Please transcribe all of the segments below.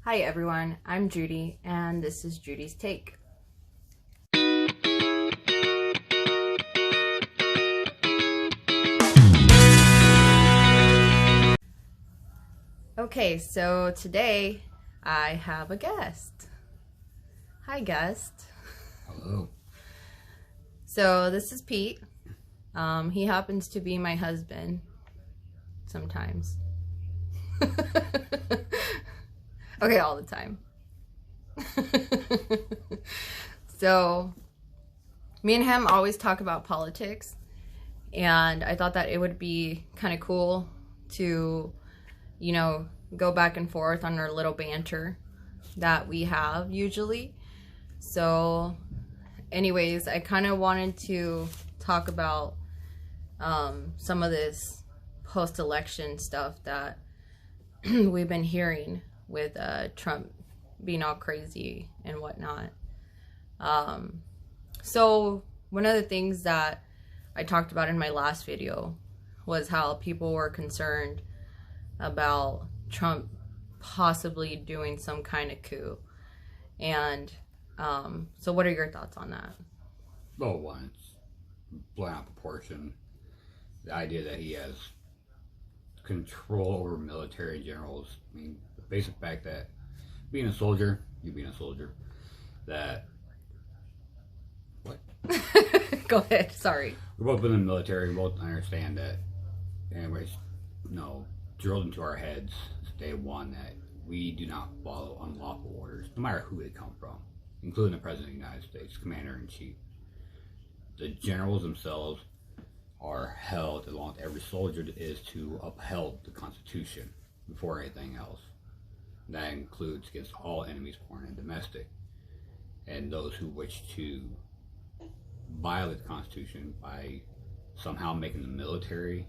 Hi everyone, I'm Judy, and this is Judy's Take. Okay, so today I have a guest. Hi guest. Hello. So this is Pete. He happens to be my husband sometimes. Okay, all the time. So me and him always talk about politics, and I thought that it would be kind of cool to, go back and forth on our little banter that we have usually. So anyways, I kind of wanted to talk about some of this post-election stuff that we've been hearing with Trump being all crazy and whatnot. So one of the things that I talked about in my last video was how people were concerned about Trump possibly doing some kind of coup. And so what are your thoughts on that? Well, one, it's blown out of proportion. The idea that he has control over military generals. I mean, the basic fact that being a soldier, you being a soldier, that... What? Go ahead, sorry. We've both been in the military, we both understand that, anyways, drilled into our heads since day one that we do not follow unlawful orders, no matter who they come from, including the President of the United States, Commander-in-Chief. The generals themselves are held, along with every soldier, is to uphold the Constitution before anything else. That includes against all enemies, foreign and domestic, and those who wish to violate the Constitution by somehow making the military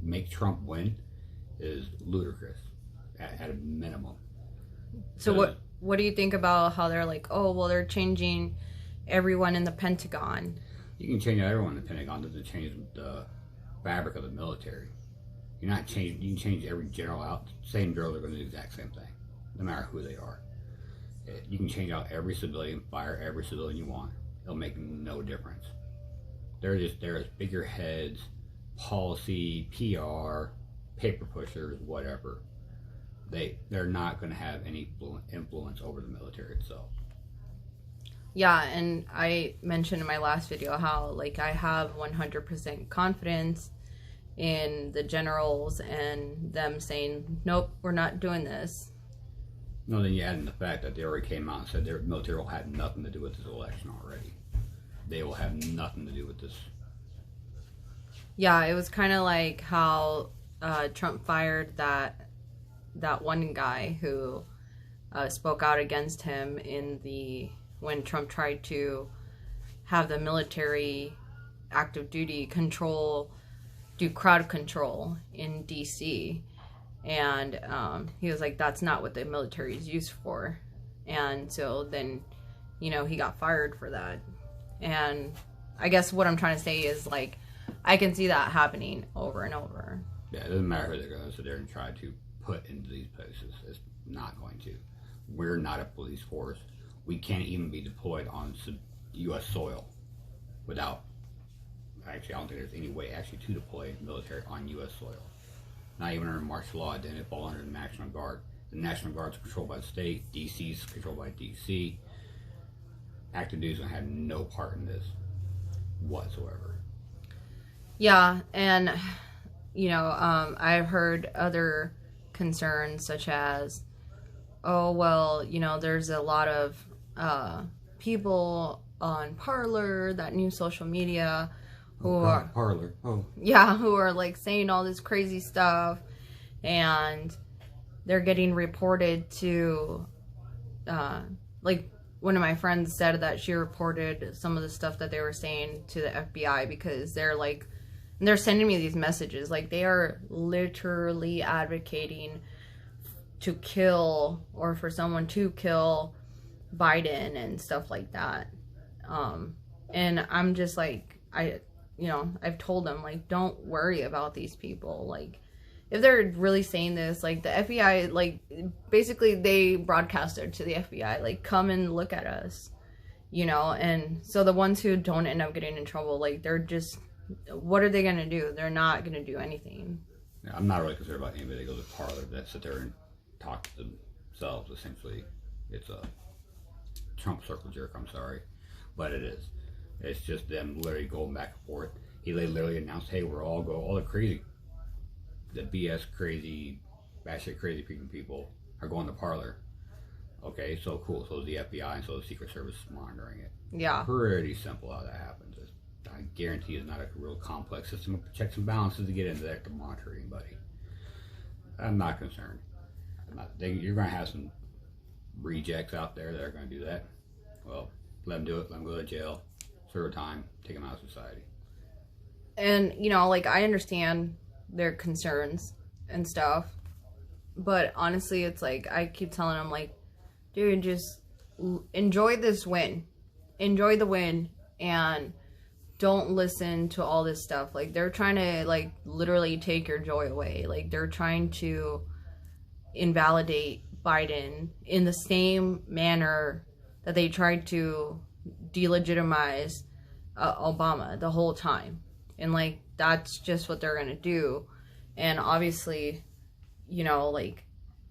make Trump win is ludicrous at a minimum. So what do you think about how they're like, oh, well, they're changing everyone in the Pentagon? You can change everyone in the Pentagon, doesn't change the fabric of the military. You're not changing. You can change every general out. Same drill, they're going to do the exact same thing, no matter who they are. You can change out every civilian, fire every civilian you want. It'll make no difference. They're as figureheads, policy, PR, paper pushers, whatever. They're not going to have any influence over the military itself. Yeah, and I mentioned in my last video how, like, I have 100% confidence in the generals and them saying, nope, we're not doing this. No, then you add in the fact that they already came out and said their military will have nothing to do with this election already. They will have nothing to do with this. Yeah, it was kind of like how Trump fired that one guy who spoke out against him when Trump tried to have the military active duty do crowd control in DC. And he was like, that's not what the military is used for. And so then, he got fired for that. And I guess what I'm trying to say is, like, I can see that happening over and over. Yeah, it doesn't matter who they're going to sit there and try to put into these places. It's not going to. We're not a police force. We can't even be deployed on U.S. soil without... Actually, I don't think there's any way actually to deploy military on U.S. soil. Not even under martial law, didn't it fall under the National Guard. The National Guard's controlled by the state. DC's controlled by DC. Active duty's gonna have no part in this whatsoever. Yeah, and I've heard other concerns such as, oh well, there's a lot of people on Parler, that new social media, who are like saying all this crazy stuff, and they're getting reported to like one of my friends said that she reported some of the stuff that they were saying to the FBI because they're sending me these messages, like they are literally advocating to kill or for someone to kill Biden and stuff like that. And I'm just like, I've told them, like, don't worry about these people. Like, if they're really saying this, like the FBI, like basically they broadcasted to the FBI, like come and look at us, you know. And so the ones who don't end up getting in trouble, like they're just, what are they gonna do? They're not gonna do anything. Yeah, I'm not really concerned about anybody that goes to Parler that sit there and talk to themselves. Essentially, it's a Trump circle jerk. I'm sorry, but it is. It's just them literally going back and forth. He literally announced, "Hey, we're all the crazy, the BS crazy, batshit crazy people are going to Parler." Okay, so cool. So is the FBI and so the Secret Service is monitoring it. Yeah. Pretty simple how that happens. I guarantee it's not a real complex system of checks and balances to get into that to monitor anybody. I'm not concerned. You're going to have some rejects out there that are going to do that. Well, let them do it. Let them go to jail, serve time, take them out of society. And, you know, like, I understand their concerns and stuff. But honestly, it's like, I keep telling them, like, dude, just enjoy this win. Enjoy the win. And don't listen to all this stuff. Like, they're trying to, like, literally take your joy away. Like, they're trying to invalidate Biden in the same manner that they tried to delegitimize Obama the whole time. And, like, that's just what they're gonna do. And obviously, you know, like,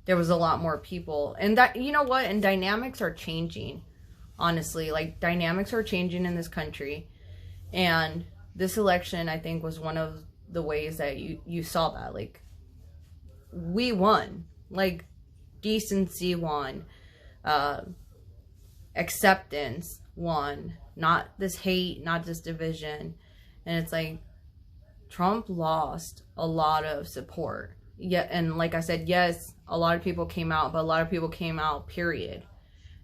there was a lot more people. And that, you know what? And dynamics are changing. Honestly, like, dynamics are changing in this country. And this election, I think, was one of the ways that you saw that. Like, we won. Like, decency won. Acceptance won. Not this hate, not this division. And it's like, Trump lost a lot of support. Yeah, and like I said, yes, a lot of people came out, but a lot of people came out, period.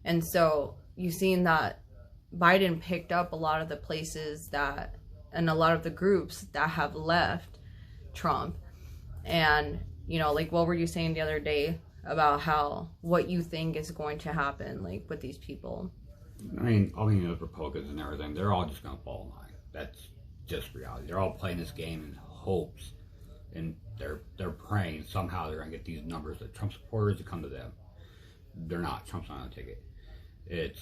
And so, you've seen that Biden picked up a lot of the places that, and a lot of the groups that have left Trump. And, you know, like, what were you saying the other day about what you think is going to happen, like, with these people? I mean, all the Republicans and everything, they're all just going to fall in line. That's just reality. They're all playing this game in hopes, and they're praying somehow they're going to get these numbers of Trump supporters to come to them. They're not. Trump's not going to take it.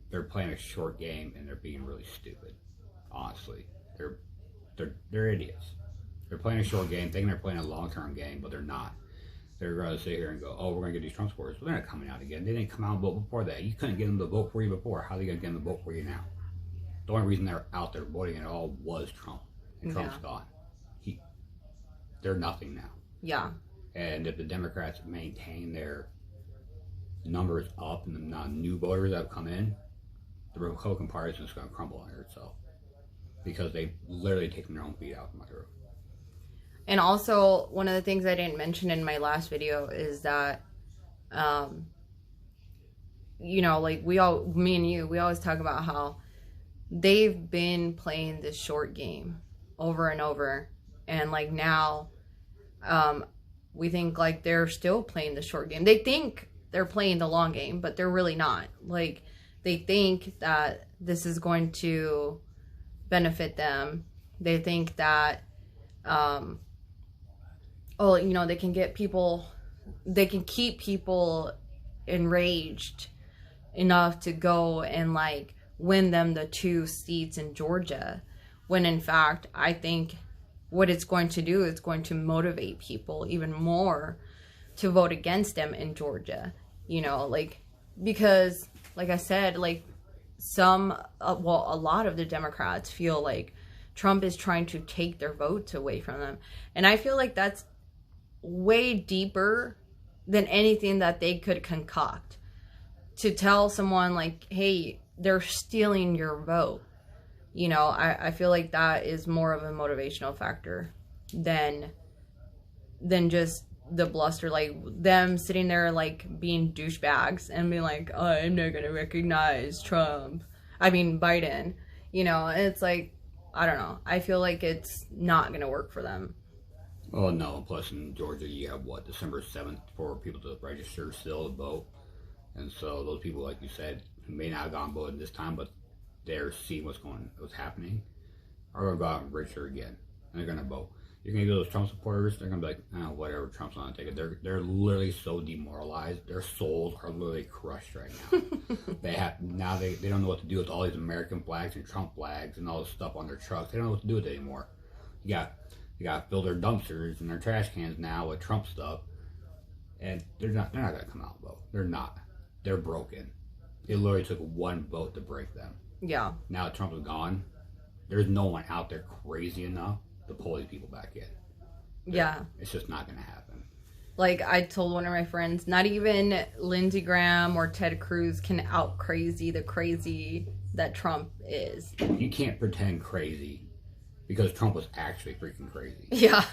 They're playing a short game, and they're being really stupid. Honestly, they're idiots. They're playing a short game, thinking they're playing a long-term game, but they're not. They're going to sit here and go, "Oh, we're going to get these Trump supporters." But they're not coming out again. They didn't come out and vote before that. You couldn't get them to vote for you before. How are they going to get them to vote for you now? The only reason they're out there voting at all was Trump, and Trump's gone. They're nothing now. Yeah. And if the Democrats maintain their numbers up and the new voters that have come in, the Republican Party is just going to crumble under itself because they've literally taken their own feet out from under it. And also, one of the things I didn't mention in my last video is that, you know, like, me and you, we always talk about how they've been playing this short game over and over. And, like, now, we think, like, they're still playing the short game. They think they're playing the long game, but they're really not. Like, they think that this is going to benefit them. They think that, oh, you know, they can keep people enraged enough to go and, like, win them the 2 seats in Georgia. When, in fact, I think what it's going to do is going to motivate people even more to vote against them in Georgia. You know, like, because, like I said, like, a lot of the Democrats feel like Trump is trying to take their votes away from them. And I feel like that's way deeper than anything that they could concoct. To tell someone, like, hey, they're stealing your vote. You know, I feel like that is more of a motivational factor than just the bluster, like them sitting there, like, being douchebags and being like, oh, I'm not gonna recognize Biden. You know, and it's like, I don't know. I feel like it's not gonna work for them. Well, no. Plus, in Georgia, you have December 7th for people to register still to vote, and so those people, like you said, who may not have gone voting this time, but they're seeing what's happening, are going to go out and register again, and they're going to vote. You're gonna go to those Trump supporters. They're gonna be like, oh, whatever. Trump's not gonna take it. They're literally so demoralized. Their souls are literally crushed right now. They don't know what to do with all these American flags and Trump flags and all this stuff on their trucks. They don't know what to do with it anymore. You got to fill their dumpsters and their trash cans now with Trump stuff, and they're not gonna come out and vote. They're not. They're broken. It literally took one vote to break them. Yeah. Now that Trump is gone, there's no one out there crazy enough to pull these people back in. Yeah. It's just not going to happen. Like, I told one of my friends, not even Lindsey Graham or Ted Cruz can out crazy the crazy that Trump is. You can't pretend crazy because Trump was actually freaking crazy. Yeah.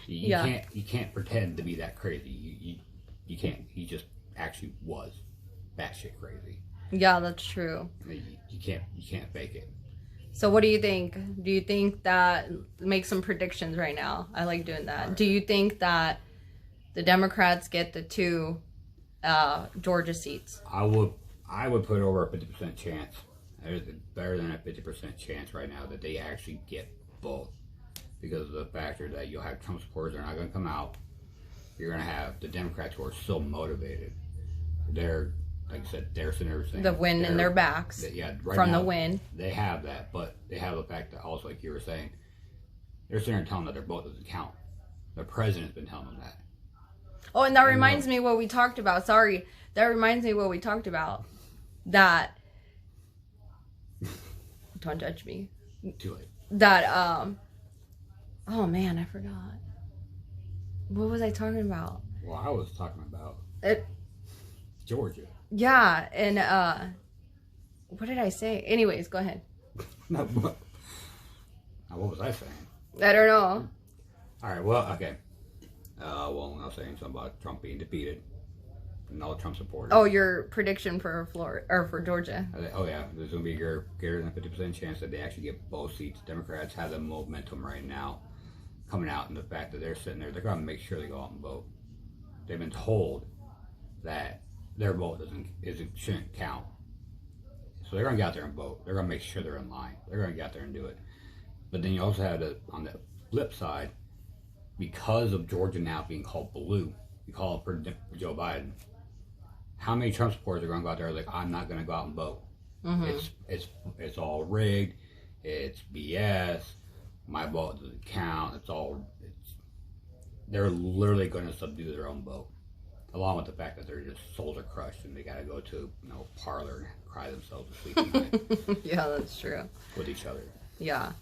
You can't pretend to be that crazy. You can't. He just actually was batshit crazy. Yeah, that's true. You can't fake it. So what do you think? Do you think that, make some predictions right now. I like doing that. Right. Do you think that the Democrats get the 2 Georgia seats? I would put over a 50% chance. There's better than a 50% chance right now that they actually get both. Because of the factor that you'll have Trump supporters that are not going to come out. You're going to have the Democrats who are so motivated. They're, like I said, they're sitting there saying the wind in their backs. Right from now, the wind. They have that, but they have the fact that also, like you were saying, they're sitting there telling them that their vote doesn't count. The president's been telling them that. Oh, and that reminds me what we talked about. Sorry. That reminds me what we talked about. That. Don't judge me. Too late. That, oh man, I forgot. What was I talking about? Well, I was talking about Georgia. Yeah, and what did I say? Anyways, go ahead. No, what was I saying? I don't know. All right, well, okay. Well, I was saying something about Trump being defeated and all the Trump supporters. Oh, your prediction for Florida or for Georgia? Oh yeah, there's going to be a greater than 50% chance that they actually get both seats. Democrats have the momentum right now coming out, and the fact that they're sitting there, they're going to make sure they go out and vote. They've been told that their vote shouldn't count. So they're going to get out there and vote. They're going to make sure they're in line. They're going to get out there and do it. But then you also have on the flip side, because of Georgia now being called blue, you call it for Joe Biden. How many Trump supporters are going to go out there like, I'm not going to go out and vote? Mm-hmm. It's all rigged. It's BS. My vote doesn't count. They're literally going to subdue their own vote. Along with the fact that their souls are crushed and they got to go to a parlor and cry themselves to sleep at night. Yeah, that's true. With each other. Yeah.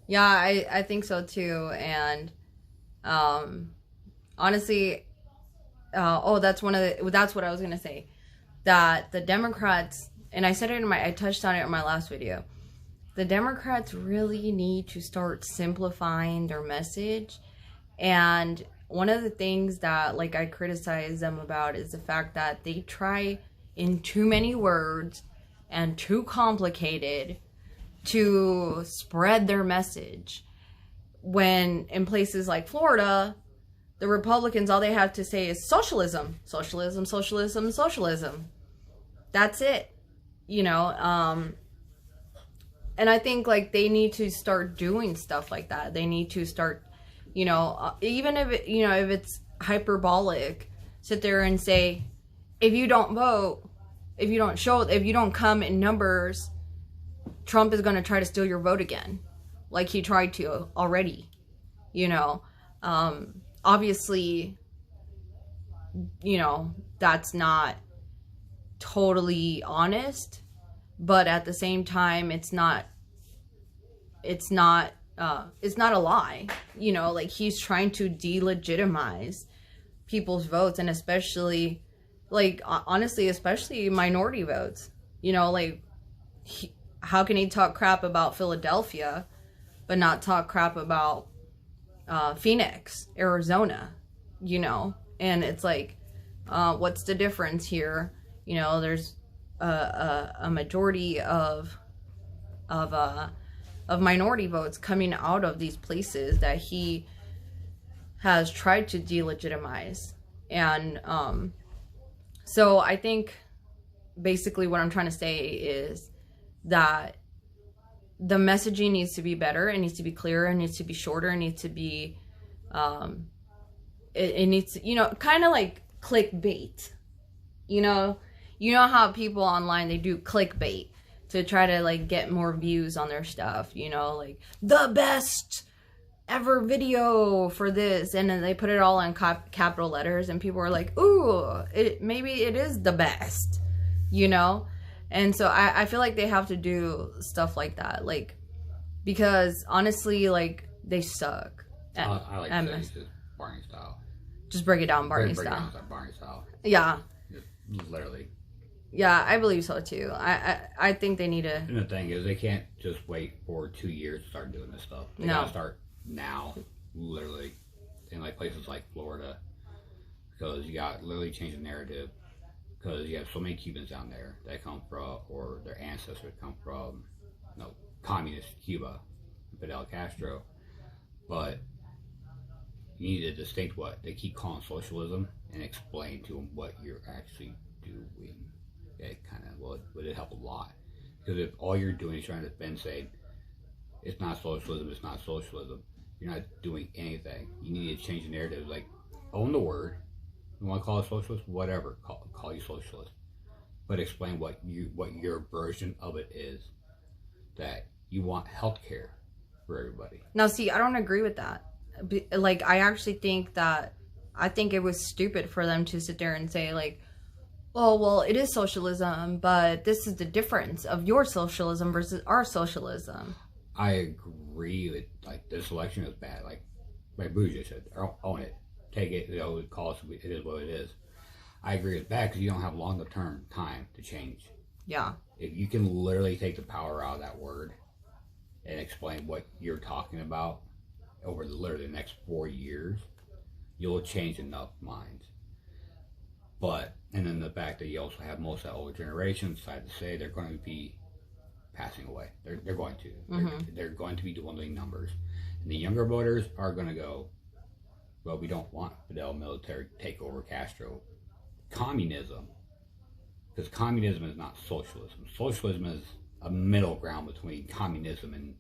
Yeah, I think so too. And honestly, that's what I was gonna say. That the Democrats, and I said it I touched on it in my last video. The Democrats really need to start simplifying their message. And one of the things that I criticize them about is the fact that they try in too many words and too complicated to spread their message. When in places like Florida, the Republicans, all they have to say is socialism, socialism, socialism, socialism. That's it. And I think they need to start doing stuff like that. They need to start, even if if it's hyperbolic, sit there and say, if you don't vote, if you don't come in numbers, Trump is going to try to steal your vote again, like he tried to already. Obviously, that's not totally honest, but at the same time, it's not a lie. He's trying to delegitimize people's votes, and especially, honestly, especially minority votes. How can he talk crap about Philadelphia, but not talk crap about Phoenix, Arizona? And it's what's the difference here? There's a majority of minority votes coming out of these places that he has tried to delegitimize. And so I think basically what I'm trying to say is that the messaging needs to be better. It needs to be clearer. It needs to be shorter. It needs to be, it needs to, kind of like clickbait. You know how people online, they do clickbait to try to like get more views on their stuff, like the best ever video for this, and then they put it all in capital letters, and people are like, ooh, maybe it is the best, and so I feel like they have to do stuff like that, like, because honestly, like, they suck. I like to say it's just Barney style. Just break it down Barney break style. It down like Barney style. Yeah. Just literally. Yeah, I believe so too. I think they need to. And the thing is, they can't just wait for 2 years to start doing this stuff. They gotta start now, literally, in like places like Florida, because you got literally change the narrative. Because you have so many Cubans down there that come from, or their ancestors come from, communist Cuba, Fidel Castro. But you need to distinct what they keep calling socialism and explain to them what you're actually doing. It kind of would help a lot, because if all you're doing is trying to then say it's not socialism, you're not doing anything. You need to change the narrative. Like, own the word. You want to call it socialist, whatever. Call you socialist, but explain what your version of it is. That you want health care for everybody. Now, see, I don't agree with that. Like, I actually think it was stupid for them to sit there and say, like, oh, well, it is socialism, but this is the difference of your socialism versus our socialism. I agree with, like, this election is bad. Like Bougie said, own it. Take it, call it is what it is. I agree it's bad because you don't have longer-term time to change. Yeah. If you can literally take the power out of that word and explain what you're talking about over literally the next 4 years, you'll change enough minds. And then the fact that you also have most of the older generation decide to say they're going to be passing away. They're going to. Mm-hmm. They're going to be dwindling numbers. And the younger voters are going to go, well, we don't want Fidel military to take over Castro. Communism. Because communism is not socialism. Socialism is a middle ground between communism and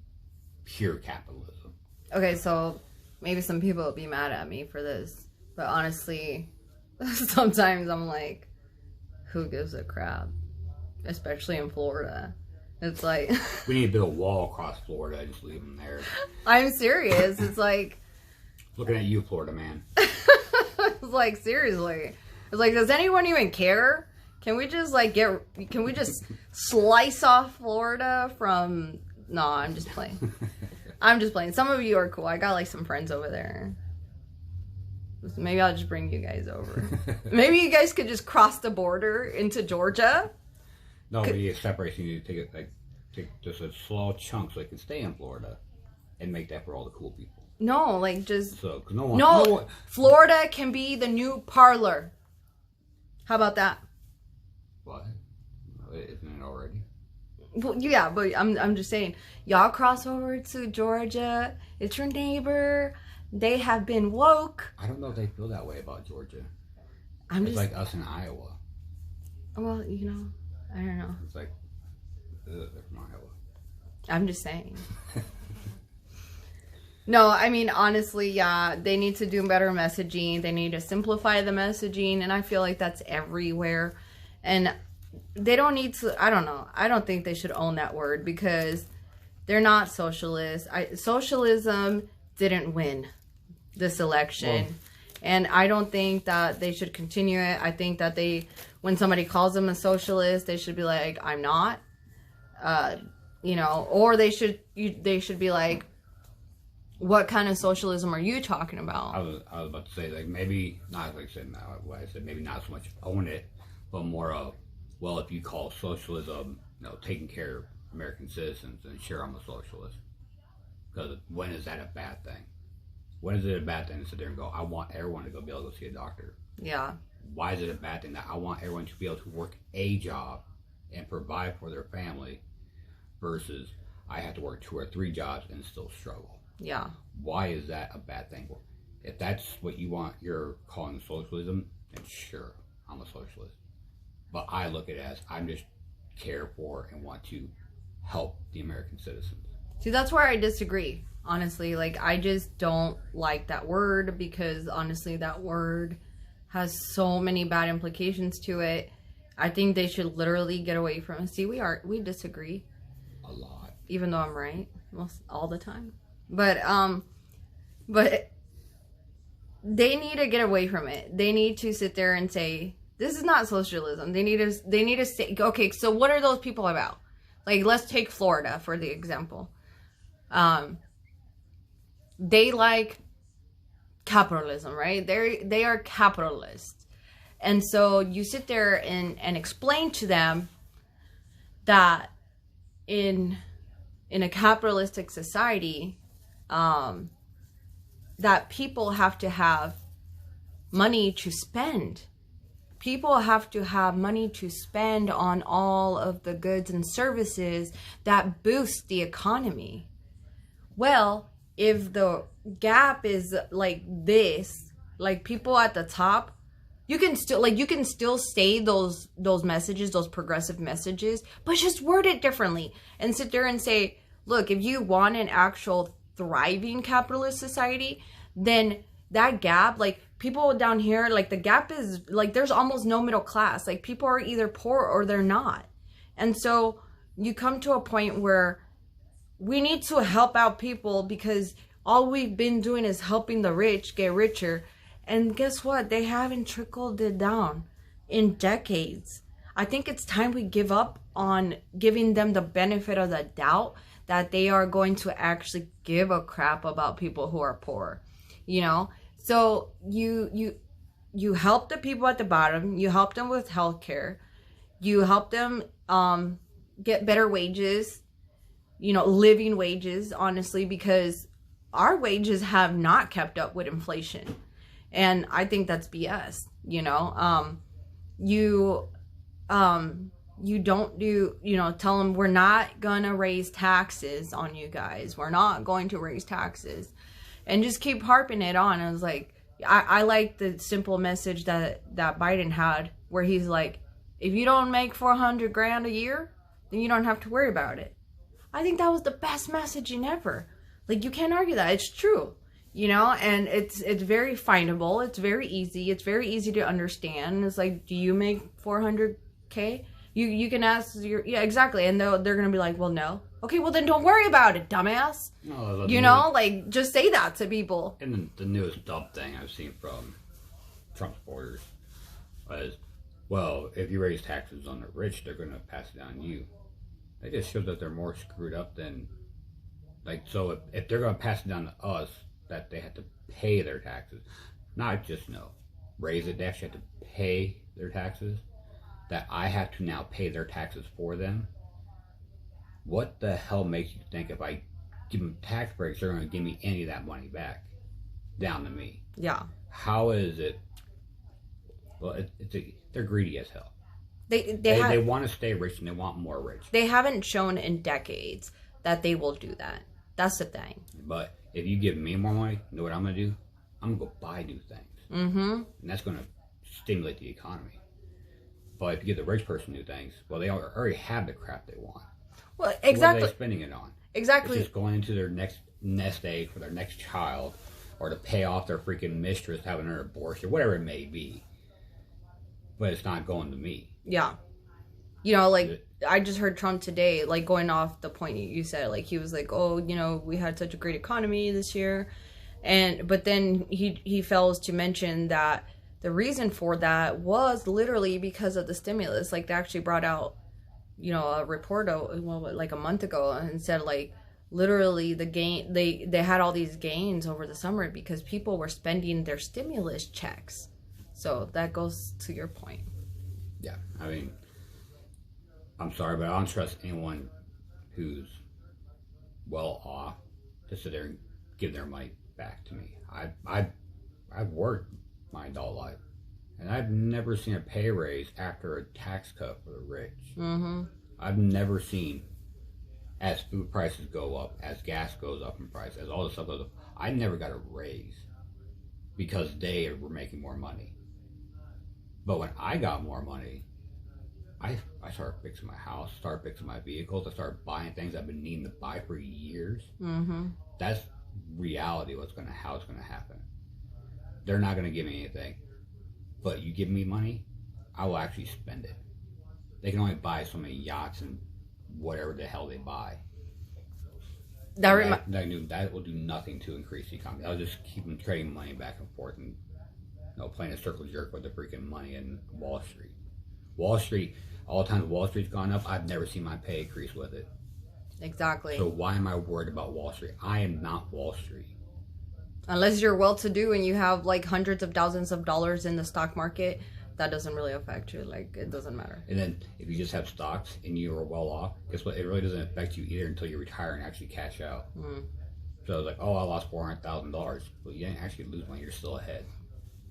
pure capitalism. Okay, so maybe some people will be mad at me for this, but honestly, sometimes I'm like, who gives a crap? Especially in Florida. It's like... we need to build a wall across Florida and just leave them there. I'm serious. It's like... Looking at you, Florida man. It's like, seriously. It's like, does anyone even care? Can we just, like, can we just slice off Florida from... No, I'm just playing. I'm just playing. Some of you are cool. I got, like, some friends over there. Maybe I'll just bring you guys over. Maybe you guys could just cross the border into Georgia. No, but you separate. You need to take just a small chunk so they can stay in Florida and make that for all the cool people. No, like, just... So, cause no one... Florida can be the new parlor. How about that? What? Isn't it already? Well, yeah, but I'm just saying, y'all cross over to Georgia. It's your neighbor. They have been woke. I don't know if they feel that way about Georgia. It's like us in Iowa. Well, I don't know. It's like, they're from Iowa. I'm just saying. No, I mean, honestly, yeah, they need to do better messaging. They need to simplify the messaging, and I feel like that's everywhere. And they don't need to, I don't know. I don't think they should own that word because they're not socialist. Socialism didn't win this election. Well, and I don't think that they should continue it. I think that when somebody calls them a socialist, they should be like, I'm not. Or they should be like, what kind of socialism are you talking about? I was about to say, like, maybe not like I said, maybe not so much own it, but more of, well, if you call socialism, taking care of American citizens, then sure, I'm a socialist. Because when is that a bad thing? When is it a bad thing to sit there and go, I want everyone to be able to go see a doctor? Yeah. Why is it a bad thing that I want everyone to be able to work a job and provide for their family versus I have to work 2 or 3 jobs and still struggle? Yeah. Why is that a bad thing? If that's what you want, you're calling socialism, then sure, I'm a socialist. But I look at it as I'm just care for and want to help the American citizens. See, that's where I disagree. Honestly, like I just don't like that word because honestly, that word has so many bad implications to it. I think they should literally get away from it. See, we disagree A lot. even though I'm right most all the time. But they need to get away from it. They need to sit there and say, this is not socialism. They need to say, okay, so what are those people about? Like, let's take Florida for the example. They like capitalism, right? They are capitalists. And so you sit there and explain to them that in a capitalistic society, that people have to have money to spend. People have to have money to spend on all of the goods and services that boost the economy. Well, if the gap is like this, like people at the top, you can still say those messages, those progressive messages, but just word it differently and sit there and say, look, if you want an actual thriving capitalist society, then that gap, like people down here, like the gap is like there's almost no middle class. Like people are either poor or they're not. And so you come to a point where we need to help out people because all we've been doing is helping the rich get richer. And guess what? They haven't trickled it down in decades. I think it's time we give up on giving them the benefit of the doubt that they are going to actually give a crap about people who are poor, you know? So you help the people at the bottom, you help them with healthcare, you help them get better wages, you know, living wages, honestly, because our wages have not kept up with inflation. And I think that's BS, you know? You don't do, you know, tell them we're not gonna raise taxes on you guys. We're not going to raise taxes. And just keep harping it on. I was like, I like the simple message that Biden had where he's like, if you don't make 400 grand a year, then you don't have to worry about it. I think that was the best messaging ever. Like, you can't argue that. It's true. You know, and it's very findable. It's very easy. It's very easy to understand. It's like, do you make 400K? You can ask yeah, exactly. And they're going to be like, well, no. Okay, well, then don't worry about it, dumbass. No, you know, like, just say that to people. And the newest dumb thing I've seen from Trump supporters was, well, if you raise taxes on the rich, they're going to pass it on you. That just shows that they're more screwed up than, like, so if they're going to pass it down to us, that they have to pay their taxes, not just raise it, they actually have to pay their taxes, that I have to now pay their taxes for them. What the hell makes you think if I give them tax breaks, they're going to give me any of that money back down to me? Yeah. How is it? Well, they're greedy as hell. They want to stay rich and they want more rich. They haven't shown in decades that they will do that. That's the thing. But if you give me more money, you know what I'm going to do? I'm going to go buy new things. Mm-hmm. And that's going to stimulate the economy. But if you give the rich person new things, well, they already have the crap they want. Well, exactly. What are they spending it on? Exactly. It's just going into their next nest egg for their next child, or to pay off their freaking mistress having an abortion, whatever it may be. But it's not going to me. Yeah. You know, like, I just heard Trump today, like, going off the point you said, like, he was like, oh, you know, we had such a great economy this year. But then he fails to mention that the reason for that was literally because of the stimulus. Like, they actually brought out, you know, a report, like a month ago, and said, like, literally they had all these gains over the summer because people were spending their stimulus checks. So that goes to your point. Yeah, I mean, I'm sorry, but I don't trust anyone who's well off to sit there and give their money back to me. I've worked my adult life, and I've never seen a pay raise after a tax cut for the rich. Mm-hmm. I've never seen, as food prices go up, as gas goes up in price, as all this stuff goes up, I never got a raise because they were making more money. But when I got more money, I started fixing my house, started fixing my vehicles, I started buying things I've been needing to buy for years. Mm-hmm. That's reality. How it's gonna happen. They're not gonna give me anything, but you give me money, I will actually spend it. They can only buy so many yachts and whatever the hell they buy. That will do nothing to increase the economy. I'll just keep them trading money back and forth and playing a circle jerk with the freaking money in Wall Street. Wall Street, all the times Wall Street's gone up, I've never seen my pay increase with it. Exactly. So why am I worried about Wall Street? I am not Wall Street. Unless you're well-to-do and you have like hundreds of thousands of dollars in the stock market, that doesn't really affect you. Like, it doesn't matter. And then if you just have stocks and you are well off, guess what? It really doesn't affect you either until you retire and actually cash out. So I was like, oh, I lost $400,000. Well, you didn't actually lose money. You're still ahead.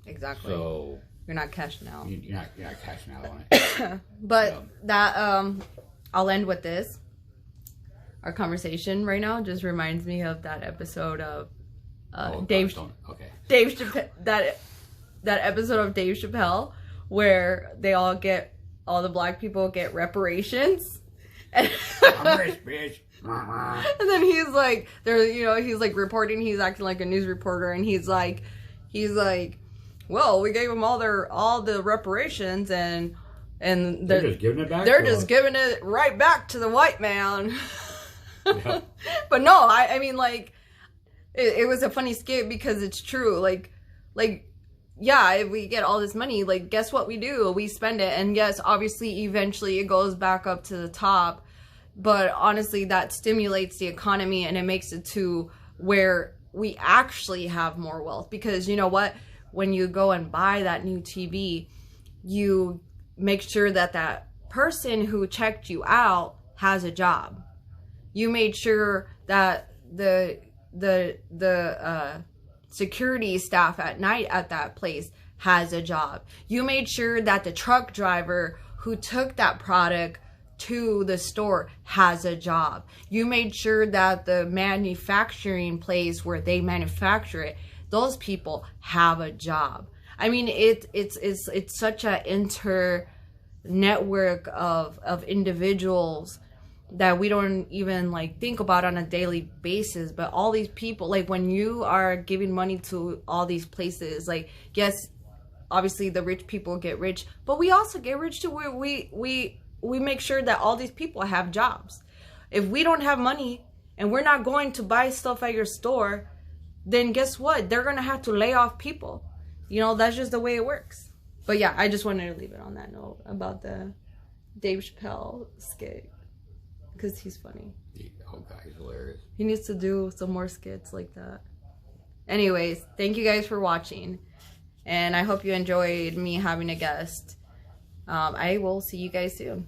Exactly. So you're not cashing out. You're not cashing out on it. But I'll end with this. Our conversation right now just reminds me of that episode of Dave Chappelle. That episode of Dave Chappelle where all the black people get reparations. I'm rich, bitch. And then he's like, he's like reporting. He's acting like a news reporter, and he's like, well, we gave them all the reparations, and they're just giving it back. They're just giving it right back to the white man. Yep. But no, I mean, like, it was a funny skit because it's true. Like, yeah, if we get all this money, like, guess what we do? We spend it. And yes, obviously, eventually it goes back up to the top. But honestly, that stimulates the economy and it makes it to where we actually have more wealth. Because you know what? When you go and buy that new TV, you make sure that person who checked you out has a job. You made sure that the security staff at night at that place has a job. You made sure that the truck driver who took that product to the store has a job. You made sure that the manufacturing place where they manufacture it, those people have a job. I mean, it's such a network of individuals that we don't even like think about on a daily basis. But all these people, like, when you are giving money to all these places, like, yes, obviously the rich people get rich, but we also get rich too. We make sure that all these people have jobs. If we don't have money and we're not going to buy stuff at your store, then guess what? They're gonna have to lay off people. That's just the way it works. But yeah, I just wanted to leave it on that note about the Dave Chappelle skit. Because he's funny. Oh God, he's hilarious. He needs to do some more skits like that. Anyways, thank you guys for watching. And I hope you enjoyed me having a guest. I will see you guys soon.